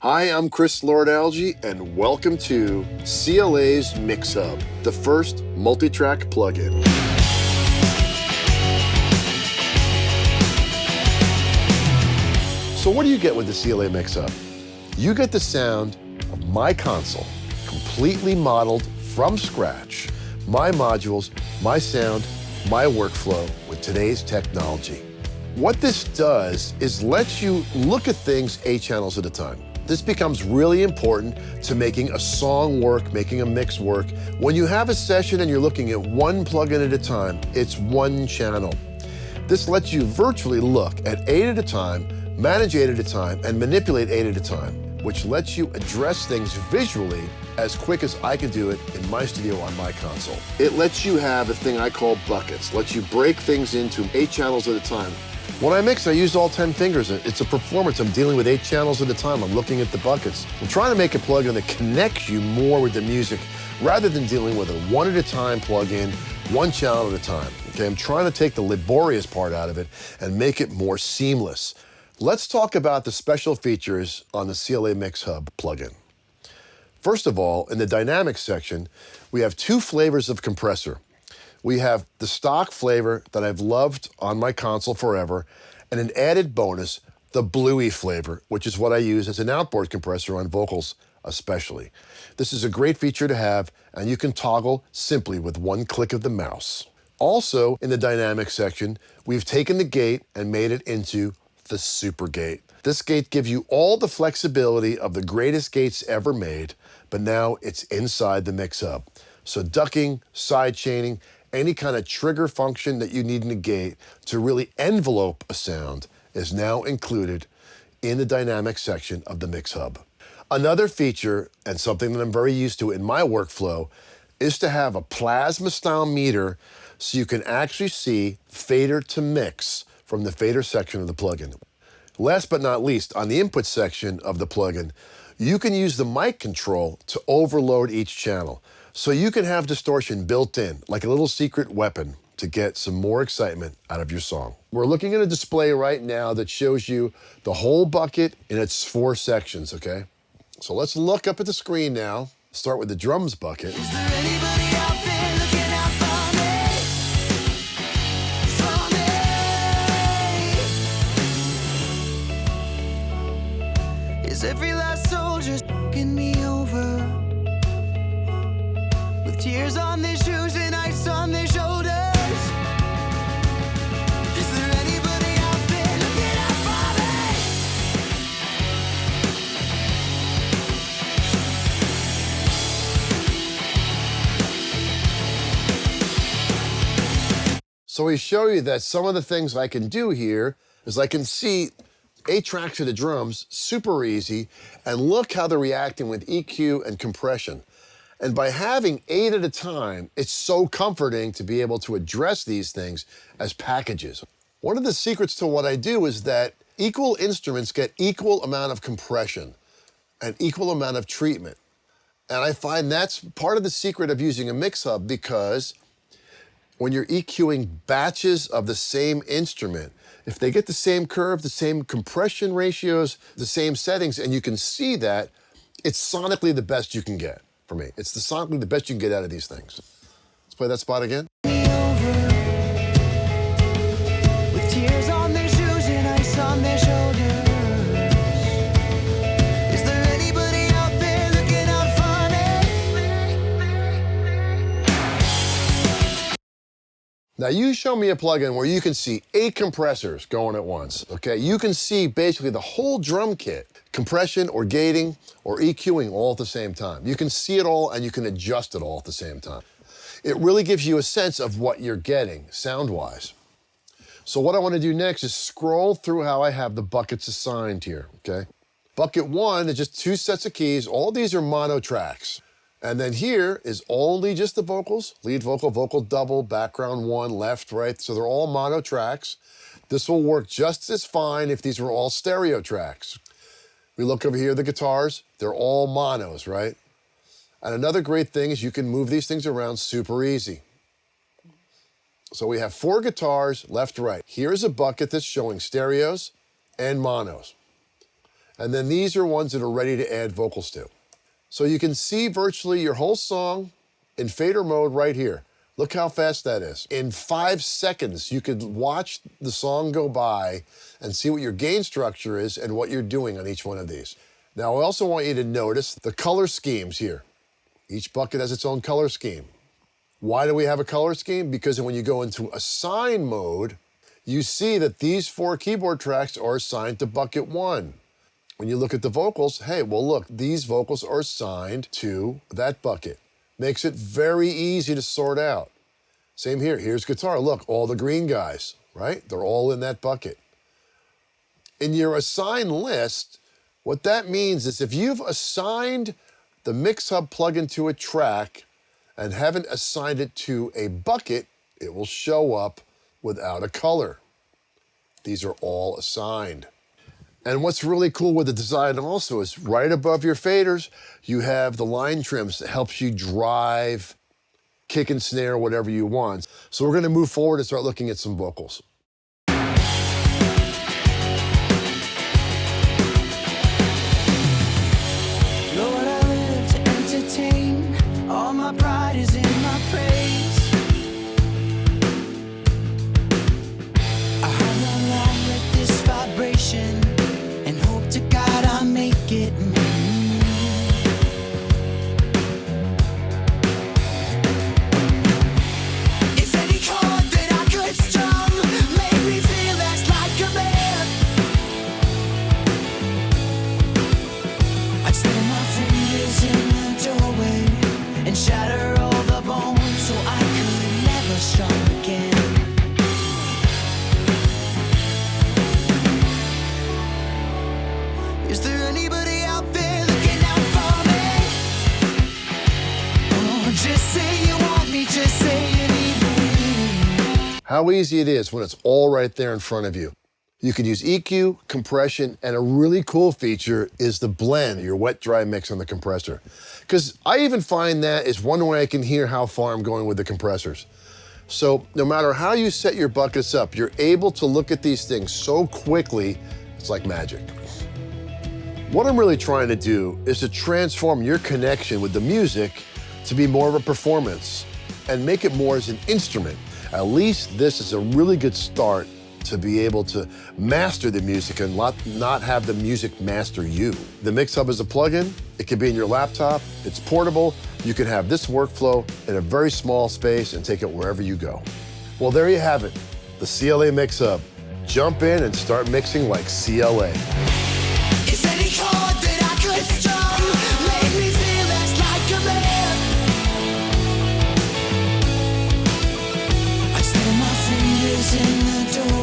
Hi, I'm Chris Lord-Alge, and welcome to CLA's MixHub, the first multi-track plugin. So what do you get with the CLA MixHub? You get the sound of my console, completely modeled from scratch, my modules, my sound, my workflow with today's technology. What this does is lets you look at things 8 channels at a time. This becomes really important to making a song work, making a mix work. When you have a session and you're looking at one plugin at a time, it's one channel. This lets you virtually look at 8 at a time, manage 8 at a time, and manipulate 8 at a time, which lets you address things visually as quick as I can do it in my studio on my console. It lets you have a thing I call buckets, lets you break things into 8 channels at a time. When I mix, I use all 10 fingers. It's a performance. I'm dealing with 8 channels at a time. I'm looking at the buckets. I'm trying to make a plugin that connects you more with the music rather than dealing with a one at a time plugin, one channel at a time. Okay, I'm trying to take the laborious part out of it and make it more seamless. Let's talk about the special features on the CLA MixHub plugin. First of all, in the dynamics section, we have 2 flavors of compressor. We have the stock flavor that I've loved on my console forever, and an added bonus, the bluey flavor, which is what I use as an outboard compressor on vocals especially. This is a great feature to have, and you can toggle simply with one click of the mouse. Also, in the dynamics section, we've taken the gate and made it into the super gate. This gate gives you all the flexibility of the greatest gates ever made, but now it's inside the MixHub. So ducking, side chaining, any kind of trigger function that you need in a gate to really envelope a sound is now included in the dynamic section of the MixHub. Another feature, and something that I'm very used to in my workflow, is to have a plasma style meter so you can actually see fader to mix from the fader section of the plugin. Last but not least, on the input section of the plugin, you can use the mic control to overload each channel. So you can have distortion built in, like a little secret weapon, to get some more excitement out of your song. We're looking at a display right now that shows you the whole bucket in its 4 sections, okay? So let's look up at the screen now. Start with the drums bucket. Is there anybody out there looking out for me? Is every last soldier fucking me over? With tears on their shoes and ice on their shoulders. Is there anybody out there looking out for So we show you that some of the things I can do here is I can see 8 tracks of the drums, super easy, and look how they're reacting with EQ and compression. And by having 8 at a time, it's so comforting to be able to address these things as packages. One of the secrets to what I do is that equal instruments get equal amount of compression and equal amount of treatment. And I find that's part of the secret of using a MixHub, because when you're EQing batches of the same instrument, if they get the same curve, the same compression ratios, the same settings, and you can see that, it's sonically the best you can get for me. It's sonically the best you can get out of these things. Let's play that spot again. with tears on their shoes and ice on their shoulders? Is there anybody out there looking out for me? Now you show me a plugin where you can see 8 compressors going at once, okay? You can see basically the whole drum kit, compression or gating or EQing all at the same time. You can see it all and you can adjust it all at the same time. It really gives you a sense of what you're getting sound-wise. So what I want to do next is scroll through how I have the buckets assigned here, okay? Bucket 1 is just 2 sets of keys. All these are mono tracks. And then here is only just the vocals, lead vocal, vocal double, background 1, left, right. So they're all mono tracks. This will work just as fine if these were all stereo tracks. We look over here, the guitars, they're all monos, right? And another great thing is you can move these things around super easy. So we have 4 guitars, left, right. Here's a bucket that's showing stereos and monos. And then these are ones that are ready to add vocals to. So you can see virtually your whole song in fader mode right here. Look how fast that is. In 5 seconds, you could watch the song go by and see what your gain structure is and what you're doing on each one of these. Now, I also want you to notice the color schemes here. Each bucket has its own color scheme. Why do we have a color scheme? Because when you go into assign mode, you see that these 4 keyboard tracks are assigned to bucket 1. When you look at the vocals, hey, well look, these vocals are assigned to that bucket. Makes it very easy to sort out. Same here, here's guitar. Look, all the green guys, right? They're all in that bucket. In your assign list, what that means is if you've assigned the MixHub plugin to a track and haven't assigned it to a bucket, it will show up without a color. These are all assigned. And what's really cool with the design also is right above your faders, you have the line trims that helps you drive, kick and snare, whatever you want. So we're gonna move forward and start looking at some vocals. Lord, I live to entertain. All my pride is in my praise. I hum along with this vibration and hope to God I make it. If any chord that I could strum made me feel that's like a man, I'd snap my fingers in the doorway and shatter all the bones so I could never strum again. Is there anybody out there looking out for me? Oh, just say you want me, just say you need me. How easy it is when it's all right there in front of you. You can use EQ, compression, and a really cool feature is the blend, your wet-dry mix on the compressor. Because I even find that is one way I can hear how far I'm going with the compressors. So no matter how you set your buckets up, you're able to look at these things so quickly, it's like magic. What I'm really trying to do is to transform your connection with the music to be more of a performance and make it more as an instrument. At least this is a really good start to be able to master the music and not have the music master you. The MixHub is a plugin. It can be in your laptop. It's portable. You can have this workflow in a very small space and take it wherever you go. Well, there you have it, the CLA MixHub. Jump in and start mixing like CLA. Is any chord that I could strum made me feel that's like a man? I snap my fingers in the door